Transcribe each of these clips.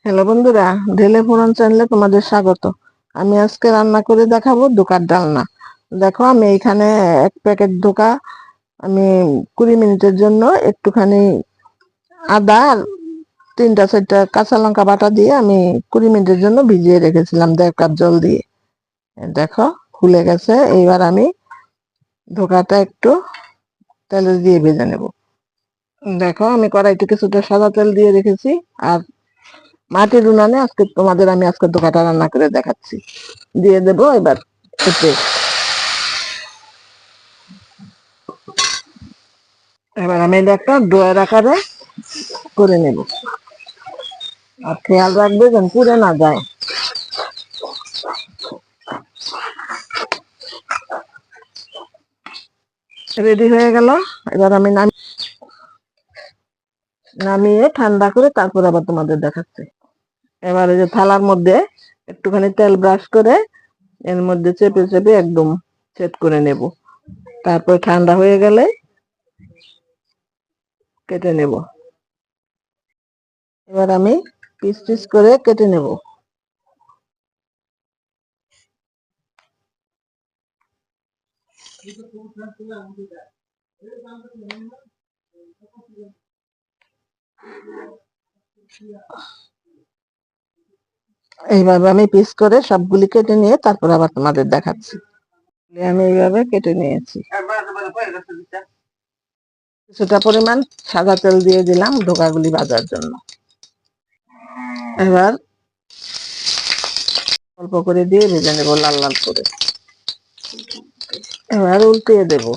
Hello বন্ধুরা, ঢেলে ফোড়ন চ্যানেলে তোমাদের স্বাগত। আমি আজকে রান্না করে দেখাবো ধোকার ডালনা। দেখো, আমি এখানে এক প্যাকেট ধোকা আমি 20 মিনিটের জন্য একটুখানি আদা আর 3-4টা কাঁচা লঙ্কা বাটা দিয়ে আমি 20 মিনিটের জন্য ভিজিয়ে রেখেছিলাম 1.5 কাপ জল দিয়ে। দেখো, ফুলে গেছে। এইবার আমি ধোকাটা একটু তেলে দিয়ে ভেজে নেব। দেখো, আমি কড়াইতে কিছুটা সাদা তেল দিয়ে রেখেছি। আর মাটির উনানে আমি আজকে ধোকাটা রান্না করে দেখাচ্ছি। দিয়ে দেবো এবার এতে। এবার আমি এটা একটা ডোয়ার আকারে করে নেব। আর খেয়াল রাখবে যেন পুড়ে না যায়। রেডি হয়ে গেল। এবার আমি নামিয়ে ঠান্ডা করে তারপর আবার তোমাদের দেখাচ্ছি। এবার এই যে থালার মধ্যে একটুখানি তেল ব্রাশ করে এর মধ্যে চেপে চেপে একদম সেট করে নেব। তারপর ঠান্ডা হয়ে গেলে কেটে নেব। এবার আমি পিস পিস করে কেটে নেব। এইভাবে আমি পিস করে সবগুলি কেটে নিয়ে তারপর আবার তোমাদের দেখাচ্ছি। আমি এইভাবে কেটে নিয়েছি। কিছুটা পরিমাণ সাদা তেল দিয়ে দিলাম ধোকাগুলি ভাজার জন্য। এবার অল্প করে দিয়ে ভেজে নেবো লাল লাল করে। এবার উল্টিয়ে দেব।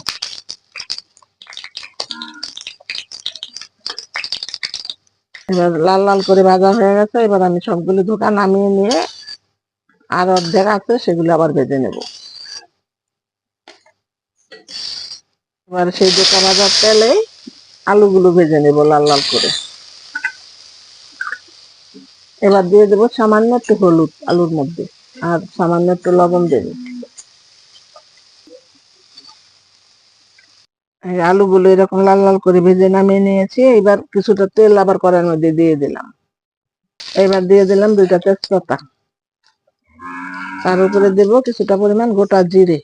এবার লাল লাল করে ভাজা হয়ে গেছে। এবার আমি সবগুলি ধোকা নামিয়ে নিয়ে আর অর্ধেক আছে সেগুলো আবার ভেজে নেব। এবার সেই ধোকা ভাজার তেলে আলুগুলো ভেজে নেব লাল লাল করে। এবার দিয়ে দেবো সামান্য একটু হলুদ আলুর মধ্যে, আর সামান্য একটু লবণ দেব। আলুগুলো এরকম লাল লাল করে ভেজে নামিয়ে নিয়েছি। এবার কিছুটা তেল আবার কড়াইয়ের মধ্যে দিয়ে দিলাম। এবার দিয়ে দিলাম 2টা তেজপাতা। তার উপরে দেব কিছুটা পরিমাণ গোটা জিরে,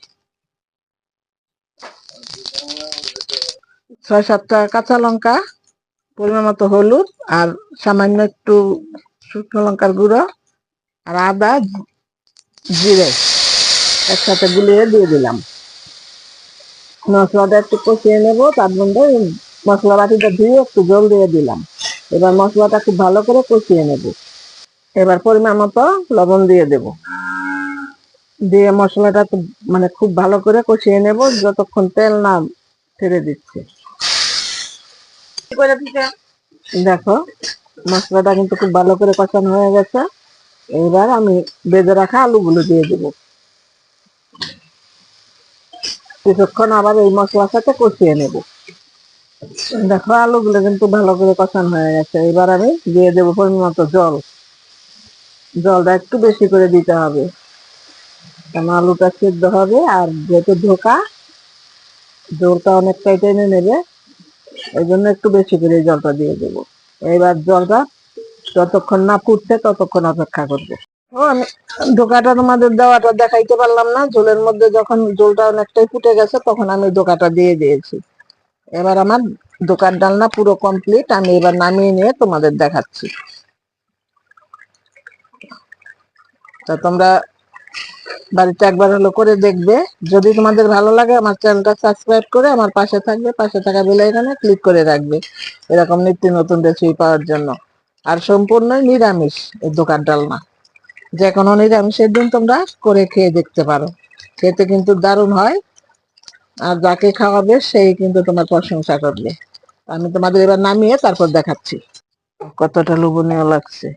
6-7টা কাঁচা লঙ্কা, পরিমাণ মতো হলুদ, আর সামান্য একটু শুকনো লঙ্কার গুঁড়ো, আর আদা জিরে একসাথে গুলিয়ে দিয়ে দিলাম। মশলাটা একটু কষিয়ে নেবো। তার মধ্যে মশলা বাটিটা ধুয়ে একটু জল দিয়ে দিলাম। এবার মশলাটা খুব ভালো করে কষিয়ে নেব। এবার পরিমাণ মতো লবণ দিয়ে দেব। দিয়ে মশলাটা খুব ভালো করে কষিয়ে নেব যতক্ষণ তেল না ছেড়ে দিচ্ছে। দেখো, মশলাটা কিন্তু খুব ভালো করে কষানো হয়ে গেছে। এবার আমি বেজে রাখা আলুগুলো দিয়ে দেব। কিছুক্ষণ আবার এই মশলার সাথে কষিয়ে নেব। দেখো, আলুগুলো কিন্তু ভালো করে কষানো হয়ে গেছে। এবার আমি দিয়ে দেবো পরিমাণ মতো জল। জলটা একটু বেশি করে দিতে হবে, কারণ আলুটা সিদ্ধ হবে। আর যেহেতু ধোকা, জলটা অনেকটাই টেনে নেবে, এই জন্য একটু বেশি করে জলটা দিয়ে দেবো। এবার জলটা যতক্ষণ না ফুটছে ততক্ষণ অপেক্ষা করবো। ও, আমি ধোকাটা তোমাদের দেওয়াটা দেখাইতে পারলাম না। ঝোলের মধ্যে যখন ঝোলটা অনেকটাই ফুটে গেছে তখন আমি ধোকাটা দিয়ে দিয়েছি। এবার আমার ধোকার ডালনা পুরো কমপ্লিট। আমি এবার নামিয়ে নিয়ে তোমাদের দেখাচ্ছি। তা তোমরা বাড়িতে একবার হলো করে দেখবে। যদি তোমাদের ভালো লাগে আমার চ্যানেলটা সাবস্ক্রাইব করে আমার পাশে থাকবে। পাশে থাকা বেল আইকনে ক্লিক করে রাখবে এরকম নিত্য নতুন রেসিপি পাওয়ার জন্য। আর সম্পূর্ণই নিরামিষ এই ধোকার ডালনা। যে কোনো নিরামিষের দিন তোমরা করে খেয়ে দেখতে পারো। খেতে কিন্তু দারুণ হয়। আর যাকে খাওয়াবে সেই কিন্তু তোমার প্রশংসা করবে। আমি তোমাদের এবার নামিয়ে তারপর দেখাচ্ছি কতটা লোভনীয় লাগছে।